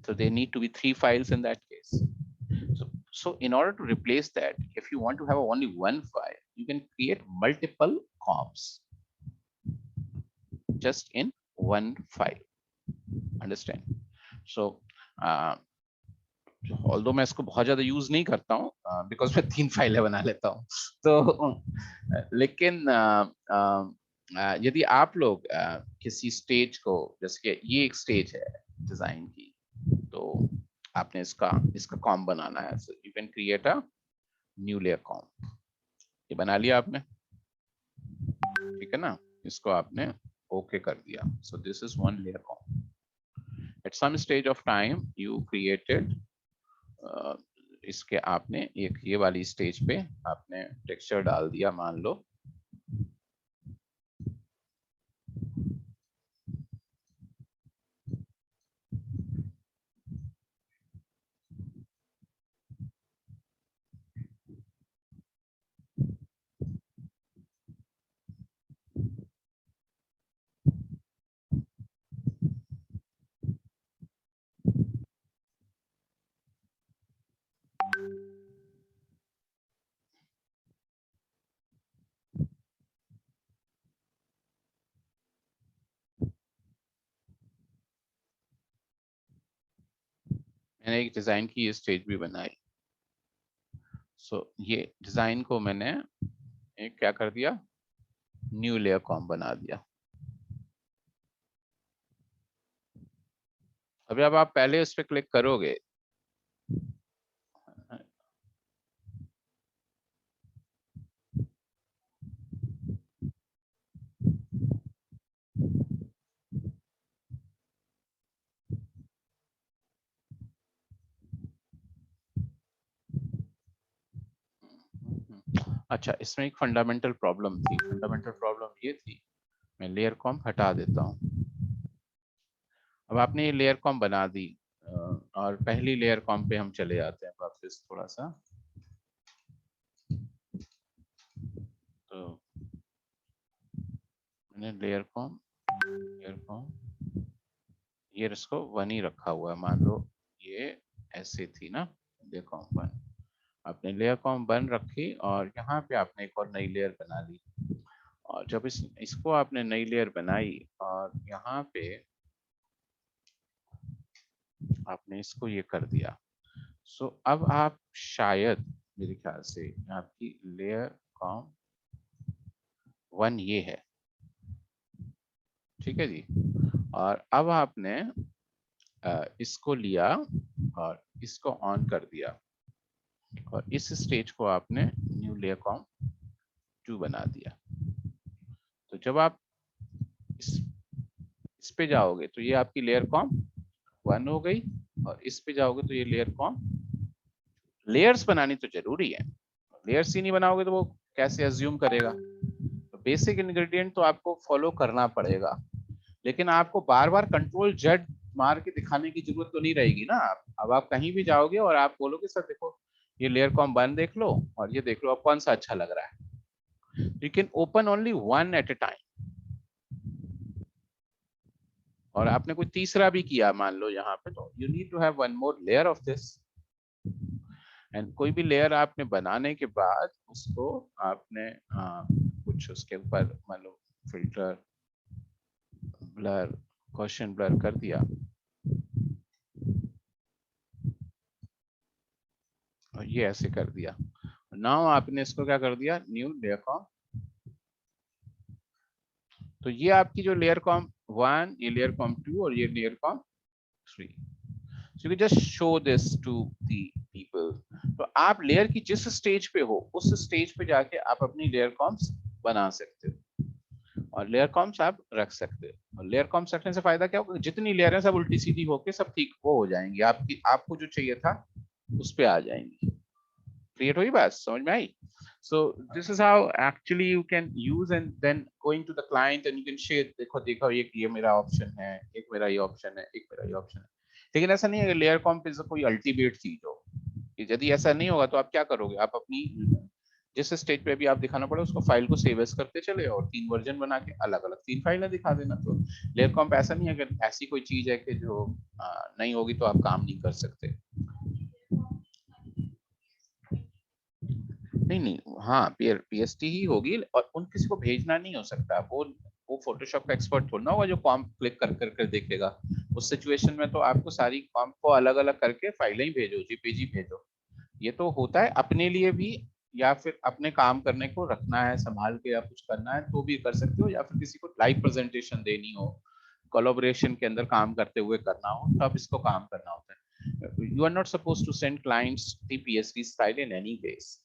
A: so there need to be 3 files in that case. So in order to replace that, if you want to have only one file, you can create multiple comps just in one file. Understand? So although मैं इसको बहुत ज्यादा use नहीं करता हूँ because मैं 3 फाइलें बना लेता हूँ, तो लेकिन यदि आप लोग किसी स्टेज को, जैसे कि ये एक स्टेज है डिजाइन की, तो आपने इसका कॉम बनाना है, सो you can create a new layer com. ये बना लिया आपने, ठीक है ना, इसको आपने ओके कर दिया। So this is one layer com. at some stage of time you created इसके आपने एक ये वाली स्टेज पे आपने टेक्सचर डाल दिया मान लो, मैंने एक डिजाइन की ये स्टेज भी बनाई। सो ये डिजाइन को मैंने एक क्या कर दिया, न्यू लेयर कॉम बना दिया। अभी अब आप पहले उस पर क्लिक करोगे, अच्छा इसमें एक फंडामेंटल प्रॉब्लम थी। फंडामेंटल प्रॉब्लम ये थी, मैं लेयर कॉम हटा देता हूँ। अब आपने ये लेयर कॉम बना दी और पहली लेयर कॉम पे हम चले जाते हैं वापस थोड़ा सा। तो मैंने लेयर कॉम ये इसको 1 ही रखा हुआ है, मान लो ये ऐसे थी ना लेयर कॉम 1। आपने लेयर कॉम 1 रखी और यहाँ पे आपने एक और नई लेयर बना ली, और जब इसको आपने नई लेयर बनाई और यहाँ पे आपने इसको ये कर दिया। सो अब आप शायद मेरे ख्याल से आपकी लेयर कॉम 1 ये है, ठीक है जी। और अब आपने इसको लिया और इसको ऑन कर दिया और इस स्टेज को आपने न्यू लेयर कॉम 2 बना दिया। तो जब आप इस पे जाओगे तो ये आपकी लेयर कॉम 1 हो गई, और इस पे जाओगे तो ये लेयर कॉम। लेयर्स बनानी तो जरूरी है, लेयर्स ही नहीं बनाओगे तो वो कैसे अज्यूम करेगा। तो बेसिक इंग्रेडिएंट तो आपको फॉलो करना पड़ेगा, लेकिन आपको बार बार कंट्रोल जेड मार के दिखाने की जरूरत तो नहीं रहेगी ना। अब आप कहीं भी जाओगे और आप बोलोगे सर देखो ये लेयर कॉम 1 देख लो और ये देख लो, अब कौन सा अच्छा लग रहा है। You can open only 1 at a time. और आपने कोई तीसरा भी किया मान लो यहाँ पे, तो you need to have 1 more layer of this. And कोई भी लेयर आपने बनाने के बाद उसको आपने कुछ उसके ऊपर मान लो फिल्टर, ब्लर, गॉसियन ब्लर कर दिया, और ये ऐसे कर दिया। नाउ आपने इसको क्या कर दिया, न्यू लेयर कॉम। तो ये आपकी जो लेयर कॉम 1, ये लेयर कॉम 2 और ये layer com 3। So you just show this to the people। तो आप लेयर की जिस स्टेज पे हो उस स्टेज पे जाके आप अपनी लेयर कॉम्स बना सकते हो और लेयर कॉम्स आप रख सकते हो। और लेयर कॉम्स रखने से फायदा क्या होगा, जितनी लेयर है सब उल्टी सीधी होके सब ठीक वो हो जाएंगी, आपकी आपको जो चाहिए था उस पे आ जाएंगी। क्रिएट हुई बात, समझ में आई? So this is how actually you can use, and then going to the client and you can share, देखो देखो ये मेरा ऑप्शन है, एक मेरा ये ऑप्शन है, एक मेरा ये ऑप्शन है। लेकिन ऐसा नहीं है कि लेयर कॉम्प इज कोई अल्टीमेट चीज हो। यदि ऐसा नहीं होगा तो आप क्या करोगे, आप अपनी जिस स्टेज पे भी आप दिखाना पड़े उसको फाइल को सेव एज करते चले और 3 वर्जन बना के अलग अलग 3 फाइलें दिखा देना। तो लेयर कॉम्प ऐसा नहीं है कि ऐसी कोई चीज है कि जो नहीं होगी तो आप काम नहीं कर सकते। नहीं नहीं, हाँ पीएसटी ही होगी, और उन किसी को भेजना नहीं हो सकता। वो फोटोशॉप का एक्सपर्ट थोड़ा ना होगा जो कॉम्प क्लिक कर कर कर देखेगा। उस सिचुएशन में तो आपको सारी कॉम्प को अलग अलग करके फाइलें ही भेजो, जेपीजी भेजो। ये तो होता है अपने लिए भी, या फिर अपने काम करने को रखना है संभाल के या कुछ करना है तो भी कर सकते हो, या फिर किसी को लाइव प्रेजेंटेशन देनी हो, कोलैबोरेशन के अंदर काम करते हुए करना हो, तब इसको काम करना होता है। You are not suppose to send clients the PST file in any case.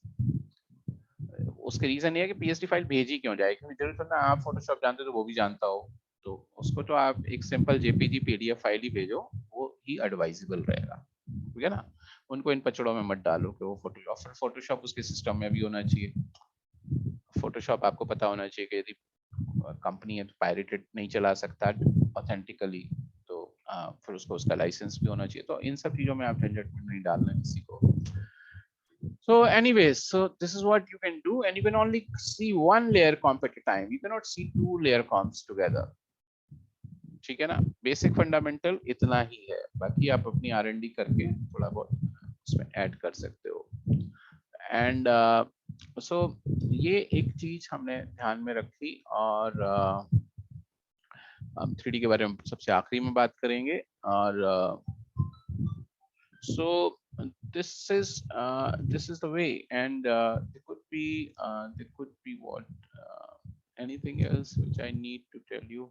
A: उसके रीजन ये है कि पीएसडी फाइल भेजी क्यों जाए, क्योंकि जरूरत ना आप फोटोशॉप जानते हो तो वो भी जानता हो, तो उसको तो आप एक सिंपल जेपीजी पीडीएफ फाइल ही भेजो वो ही एडवाइजेबल रहेगा, ठीक है ना। उनको इन पचड़ों में मत डालो कि वो फोटोशॉप उसके सिस्टम में भी होना चाहिए। फोटोशॉप आपको पता होना चाहिए कि यदि कंपनी है तो पायरेटेड नहीं चला सकता ऑथेंटिकली, तो फिर उसको उसका लाइसेंस भी होना चाहिए। तो इन सब चीजों में आप झंझट में नहीं डालना किसी को। So anyways, so this is what you can do, and you can only see one layer comp at a time. You cannot see two layer comps together. ठीक है ना, बेसिक फंडामेंटल इतना ही है, बाकी आप अपनी R&D करके थोड़ा बहुत उसमें ऐड कर सकते हो। एंड सो ये एक चीज हमने ध्यान में रखी, और हम 3D के बारे में सबसे आखिरी में बात करेंगे। और so this is the way, and there could be what anything else which I need to tell you.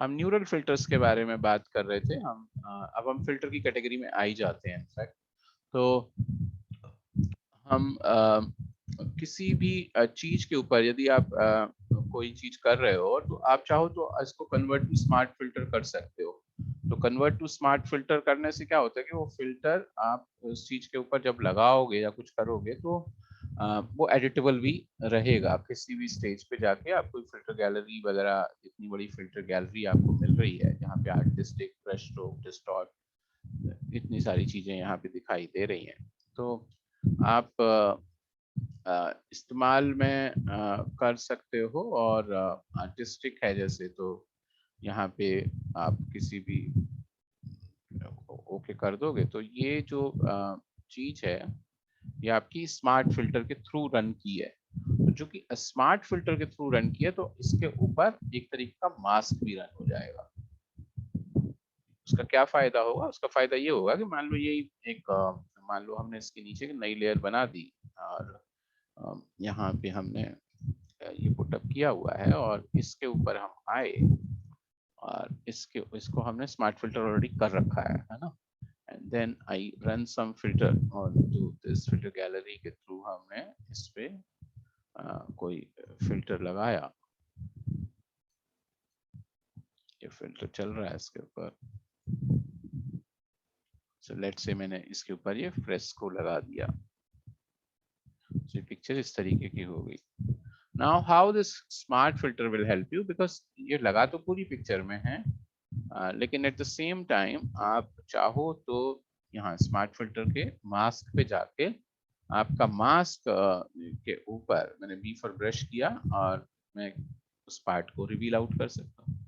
A: हम न्यूरल फिल्टर्स के बारे में बात कर रहे थे। अब हम फिल्टर की कैटेगरी में आ ही जाते हैं इनफैक्ट। तो हम किसी भी चीज के ऊपर यदि आप कोई चीज कर रहे हो तो आप चाहो तो इसको कन्वर्ट टू स्मार्ट फिल्टर कर सकते हो। तो कन्वर्ट टू स्मार्ट फिल्टर करने से क्या होता है कि वो फिल्टर आप उस चीज के ऊपर जब लगाओगे या कुछ करोगे तो वो एडिटेबल भी रहेगा। किसी भी स्टेज पे जाके आपको फिल्टर गैलरी वगैरह, इतनी बड़ी फिल्टर गैलरी आपको मिल रही है जहाँ पे आर्टिस्टिक, ब्रश स्ट्रोक, डिस्टॉर्ट, इतनी सारी चीजें यहाँ पे दिखाई दे रही हैं। तो आप इस्तेमाल में कर सकते हो, और आर्टिस्टिक है जैसे, तो यहाँ पे आप किसी भी ओके कर दोगे तो ये जो चीज है ये आपकी स्मार्ट फिल्टर के थ्रू रन की है। तो जो कि स्मार्ट फिल्टर के थ्रू रन की है तो इसके ऊपर एक तरीके का मास्क भी रन हो जाएगा। उसका क्या फायदा होगा? उसका फायदा ये होगा कि मान लो ये एक मान लो हमने इसके नीचे एक नई लेयर बना दी, और यहाँ पे हमने ये पुटअप किया हुआ है, और इसके ऊपर हम आए और इसको हमने स्मार्ट फिल्टर ऑलरेडी कर रखा है ना। And then I run some filter और जो दिस फिल्टर गैलरी के थ्रू हमने इस पे कोई फिल्टर लगाया, ये फिल्टर चल रहा है इसके ऊपर। सो लेट्स से मैंने इसके ऊपर ये फ्रेस्को लगा दिया, तो पिक्चर इस तरीके की हो गई। Now how this smart filter will help you, because ये लगा तो पूरी पिक्चर में है, लेकिन एट द सेम टाइम आप चाहो तो यहाँ स्मार्ट फिल्टर के मास्क पे जाके आपका मास्क के ऊपर मैंने बी फॉर ब्रश किया और मैं उस पार्ट को रिवील आउट कर सकता हूँ।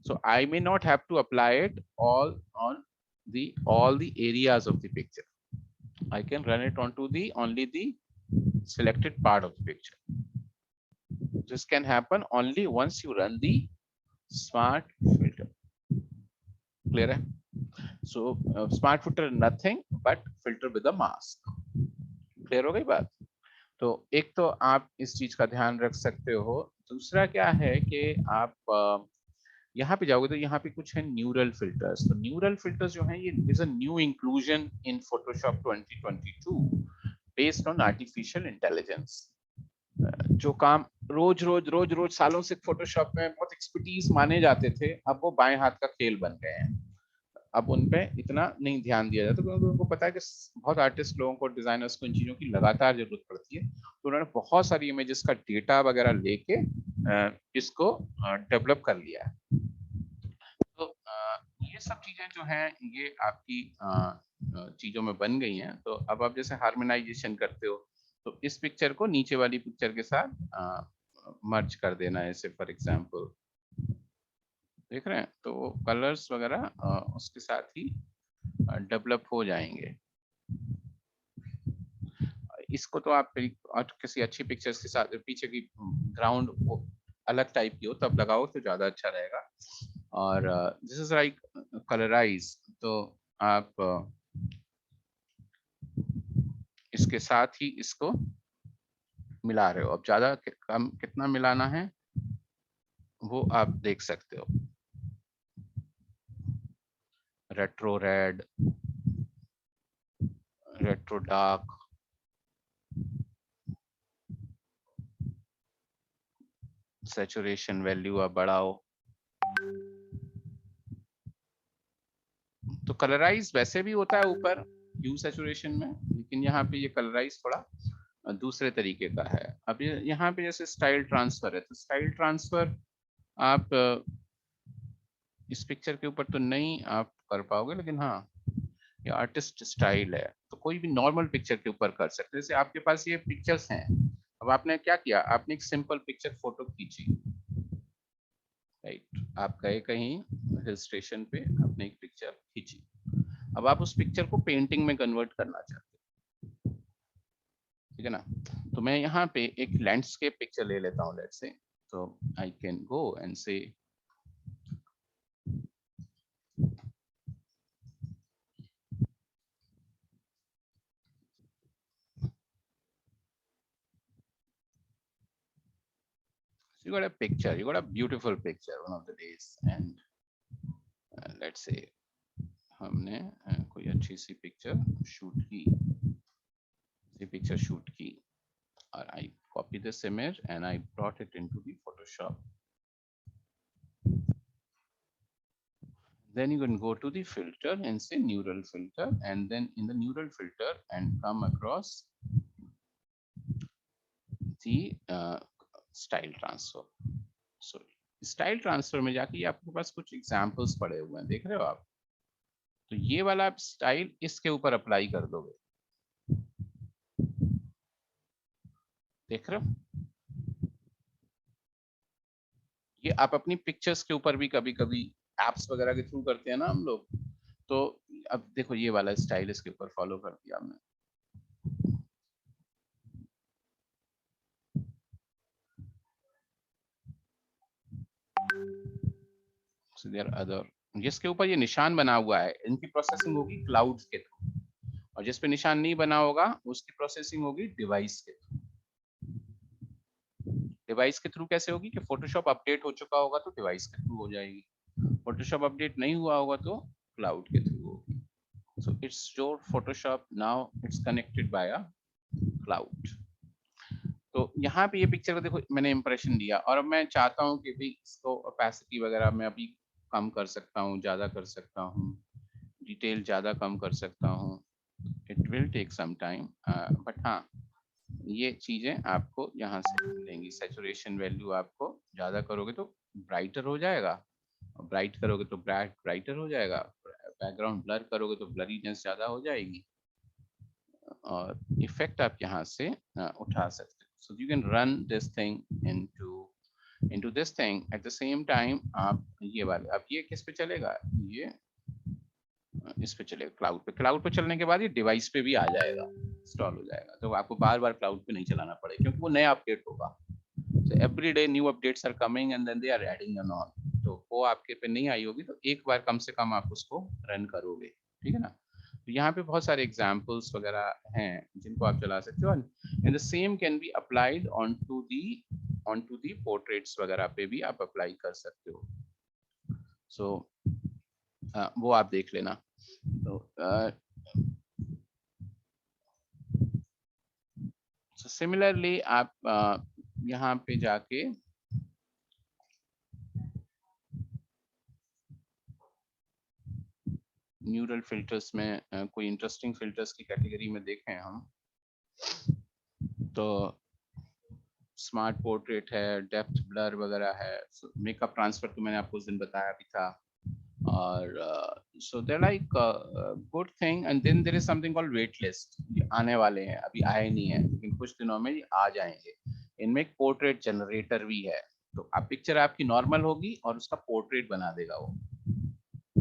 A: So I may not have to apply it all on all the areas of the picture. I can run it onto the only the selected part of the picture. This can happen only once you run the smart filter. Clear है? So smart filter nothing but filter with a mask. Clear हो गई बात? तो एक तो आप इस चीज का ध्यान रख सकते हो। दूसरा क्या है कि आप यहाँ पे जाओगे तो यहाँ पे कुछ है न्यूरल फिल्टर्स। तो न्यूरल फिल्टर्स जो है ये is a new inclusion in Photoshop 2022 based on artificial intelligence. जो काम रोज रोज रोज रोज सालों से फोटोशॉप में बहुत एक्सपर्टीज माने जाते थे, अब वो बाएं हाथ का खेल बन गए हैं। अब उन पे इतना नहीं ध्यान दिया जाता क्योंकि उनको पता है कि बहुत आर्टिस्ट लोगों को, डिजाइनर्स को इन चीजों की लगातार जरूरत पड़ती है। तो उन्होंने बहुत सारी इमेजेस का डेटा वगैरह लेके इसको डेवलप कर लिया है। तो ये सब चीजें जो हैं ये आपकी चीजों में बन गई हैं। तो अब आप जैसे हार्मोनाइजेशन करते हो तो इस पिक्चर को नीचे वाली पिक्चर के साथ मर्ज कर देना है, जैसे फॉर एग्जांपल देख रहे हैं तो कलर्स वगैरह उसके साथ ही डेवलप हो जाएंगे। इसको तो आप किसी अच्छी पिक्चर्स के साथ पीछे की ग्राउंड अलग टाइप की हो तब लगाओ तो ज्यादा अच्छा रहेगा। और दिस इज लाइक कलराइज, तो आप इसके साथ ही इसको मिला रहे हो। अब ज्यादा कम कितना मिलाना है वो आप देख सकते हो। Retro red, retro dark, saturation value आप बढ़ाओ। तो कलराइज वैसे भी होता है ऊपर ह्यू सैचुरेशन में, लेकिन यहाँ पे ये कलराइज थोड़ा दूसरे तरीके का है। अब ये यहाँ पे जैसे स्टाइल ट्रांसफर है, तो स्टाइल ट्रांसफर आप इस पिक्चर के ऊपर तो नहीं आप कर पाओगे, लेकिन हाँ ये आर्टिस्ट स्टाइल है, तो कोई भी नॉर्मल पिक्चर के ऊपर कर सकते हैं। जैसे आपके पास ये पिक्चर्स हैं, अब आपने क्या किया, आपने एक सिंपल पिक्चर फोटो खींची, राइट, आप गए कहीं हिल स्टेशन पे, आपने एक पिक्चर खींची, अब आप उस पिक्चर को पेंटिंग में कन्वर्ट करना चाहते हो, ठीक है ना। तो मैं यहाँ पे एक लैंडस्केप पिक्चर ले लेता हूँ, लेट्स से, तो आई कैन गो एंड से you got a picture, you got a beautiful picture one of the days, and let's say हमने कोई अच्छी सी पिक्चर शूट की, पिक्चर शूट की, और I copy this image and I brought it into the Photoshop. Then you can go to the filter and say neural filter, and then in the neural filter and come across the style transfer. So style transfer में जाके ये आपके पास कुछ examples पड़े हुए हैं, देख रहे हो आप, तो ये वाला आप स्टाइल इसके ऊपर अप्लाई कर दोगे, देख रहे हो। ये आप अपनी पिक्चर्स के ऊपर भी कभी कभी एप्स वगैरह के थ्रू करते हैं ना हम लोग, तो अब देखो ये वाला स्टाइल इसके ऊपर फॉलो कर दिया हमने। So there are other, जिसके ऊपर ये निशान बना हुआ है इनकी प्रोसेसिंग होगी क्लाउड्स के थ्रू, और जिस पे निशान नहीं बना होगा उसकी प्रोसेसिंग होगी डिवाइस के थ्रू। डिवाइस के थ्रू कैसे होगी कि फोटोशॉप अपडेट हो चुका होगा तो डिवाइस के थ्रू हो जाएगी, फोटोशॉप अपडेट नहीं हुआ होगा तो क्लाउड के थ्रू होगी। So it's your Photoshop now, it's connected by a cloud. तो यहाँ पे ये पिक्चर को देखो, मैंने इंप्रेशन दिया, और अब मैं चाहता हूँ कि भी इसको ओपेसिटी वगैरह मैं अभी कम कर सकता हूँ, ज्यादा कर सकता हूँ, डिटेल ज्यादा कम कर सकता हूँ, it will take some time, but हाँ ये चीजें आपको यहाँ से मिलेंगी। सैचुरेशन वैल्यू आपको ज्यादा करोगे तो ब्राइटर हो जाएगा, ब्राइट करोगे तो ब्राइटर हो जाएगा, बैकग्राउंड ब्लर करोगे तो ब्लरीनेस ज्यादा हो जाएगी, और इफेक्ट आप यहाँ से उठा सकते हो। So you can run this thing into this thing at the same time। आप ये वाले, अब ये किस पे चलेगा, ये इस पे चलेगा, क्लाउड पे। क्लाउड पे चलने के बाद ये डिवाइस पे भी आ जाएगा, इंस्टॉल हो जाएगा, तो आपको बार बार क्लाउड पे नहीं चलाना पड़ेगा, क्योंकि वो नया अपडेट होगा। So every day new updates are coming and then they are adding on। तो वो आपके पे नहीं आई होगी तो एक बार कम से कम आप उसको रन करोगे, ठीक है ना। तो यहाँ पे बहुत सारे एग्जाम्पल्स वगैरह हैं जिनको आप चला सकते हो, and the same can be applied on to the portraits वगैरह पे भी आप अप्लाई कर सकते हो। सो वो आप देख लेना। तो सिमिलरली आप यहाँ पे जाके न्यूरल फिल्टर्स में कोई इंटरेस्टिंग फिल्टर्स की कैटेगरी में देखें हम, तो स्मार्ट पोर्ट्रेट है, डेप्थ ब्लर वगैरह है, मेकअप ट्रांसफर तो मैंने आपको उस दिन बताया भी था, और so there like good thing. And then there is something called wait list, ये आने वाले हैं, अभी आए नहीं है लेकिन कुछ दिनों में ये आ जाएंगे। इनमें एक पोर्ट्रेट जनरेटर भी है, तो आप पिक्चर आपकी नॉर्मल होगी और उसका पोर्ट्रेट बना देगा वो।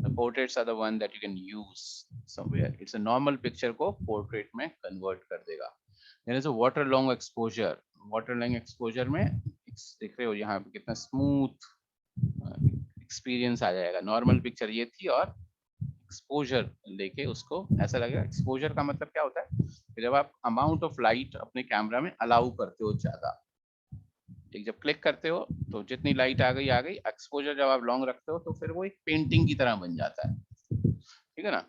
A: The portraits are the one that you can use somewhere. It's a normal picture को portrait में convert कर देगा। There is a water long exposure. Water long exposure में देख रहे हो यहाँ पे कितना smooth experience आ जाएगा। Normal picture ये थी, और exposure लेके उसको ऐसा लगेगा। Exposure का मतलब क्या होता है कि जब आप amount of light अपने कैमरा में allow करते हो ज्यादा, जब क्लिक करते हो तो जितनी लाइट आ गई, एक्सपोजर जब आप लॉन्ग रखते हो तो फिर वो एक पेंटिंग की तरह बन जाता है, ठीक है ना।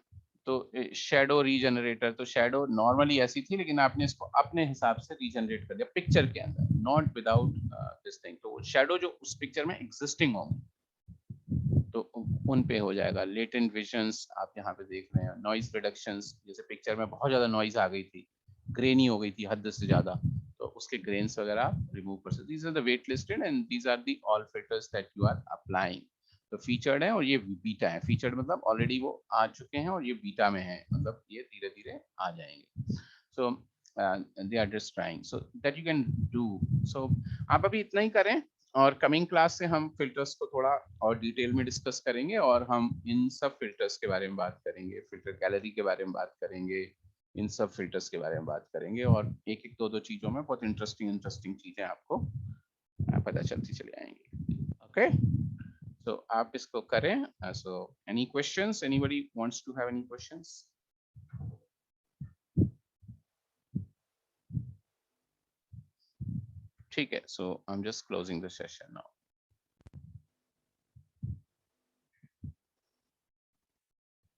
A: तो शेडो रीजनरेटर, तो शेडो नॉर्मली ऐसी थी लेकिन आपने इसको अपने हिसाब से रीजनरेट कर दिया पिक्चर के अंदर, नॉट विदाउट दिस थिंग। तो शेडो जो उस पिक्चर में एग्जिस्टिंग होंगे तो उन पे हो जाएगा। लेटेंट विजन्स आप यहाँ पे देख रहे हैं, नॉइज रिडक्शंस, जैसे पिक्चर में बहुत ज्यादा नॉइज आ गई थी, ग्रेनी हो गई थी हद से ज्यादा, तो उसके ग्रेन्स वगैरह आप रिमूव कर सकते। These are the wait listed and these are the all filters that you are applying. तो फीचर्ड है और ये बीटा है। फीचर्ड मतलब ऑलरेडी वो आ चुके हैं और ये बीटा में है, मतलब ये धीरे धीरे आ जाएंगे। So they are just trying so that you can do. So आप अभी इतना ही करें और कमिंग क्लास से हम फिल्टर्स को थोड़ा और डिटेल में डिस्कस करेंगे और हम इन सब फिल्टर्स के बारे में बात करेंगे, फिल्टर गैलरी के बारे में बात करेंगे, इन सब फिल्टर्स के बारे में बात करेंगे और एक एक दो चीजों में बहुत इंटरेस्टिंग इंटरेस्टिंग चीजें आपको पता चलती चली आएंगी। ओके, सो आप इसको करें। So any questions, anybody wants to have any questions? ठीक है, so I am just closing the session now.